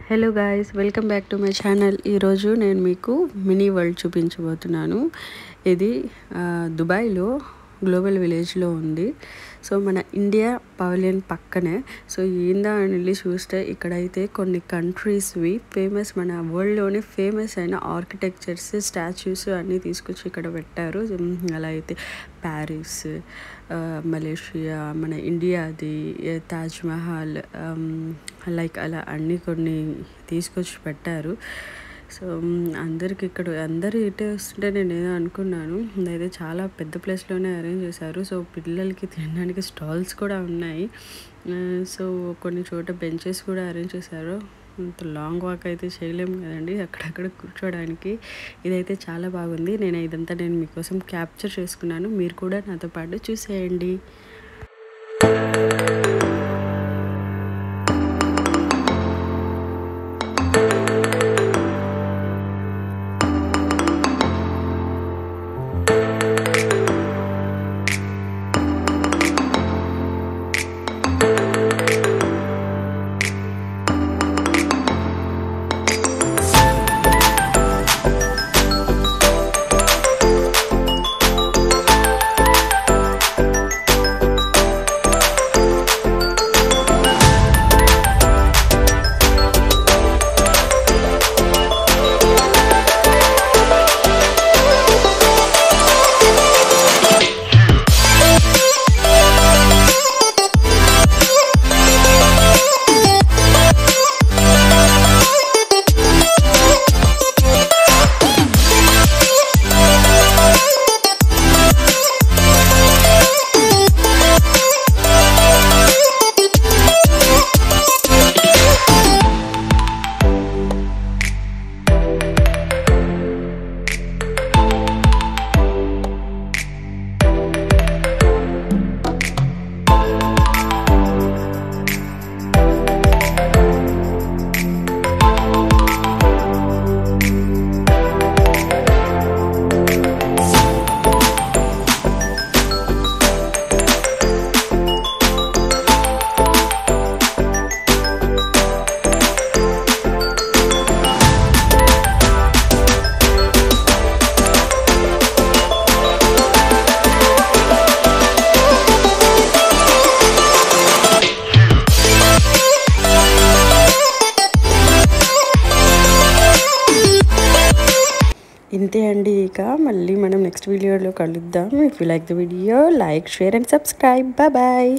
Hello guys, welcome back to my channel. ఈరోజు నేను మీకు మినీ వరల్డ్ చూపించబోతున్నాను. ఇది దుబాయ్లో గ్లోబల్ విలేజ్లో ఉంది. సో మన ఇండియా పవలియన్ పక్కనే. సో ఏందా అని వెళ్ళి చూస్తే ఇక్కడైతే కొన్ని కంట్రీస్వి ఫేమస్, మన వరల్డ్లోనే ఫేమస్ అయిన ఆర్కిటెక్చర్స్, స్టాచ్యూస్ అన్నీ తీసుకొచ్చి ఇక్కడ పెట్టారు. అలా అయితే ప్యారిస్, మలేషియా, మన ఇండియాది తాజ్ మహల్, లైక్ అలా అన్నీ కొన్ని తీసుకొచ్చి పెట్టారు. సో అందరికి ఇక్కడ అందరూ ఇటే వస్తుంటే నేను ఏదో అనుకున్నాను, ఇదైతే చాలా పెద్ద ప్లేస్లోనే అరేంజ్ చేశారు. సో పిల్లలకి తినడానికి స్టాల్స్ కూడా ఉన్నాయి. సో కొన్ని చోట బెంచెస్ కూడా అరేంజ్ చేశారు. అంత లాంగ్ వాక్ అయితే చేయలేము కదండి అక్కడక్కడ కూర్చోడానికి. ఇదైతే చాలా బాగుంది. ఇదంతా నేను మీకోసం క్యాప్చర్ చేసుకున్నాను. మీరు కూడా నాతో పాటు చూసేయండి. ఇంతే అండి. ఇక మళ్ళీ మనం నెక్స్ట్ వీడియోలో కలుద్దాం. If you like the video, like, share and subscribe. Bye.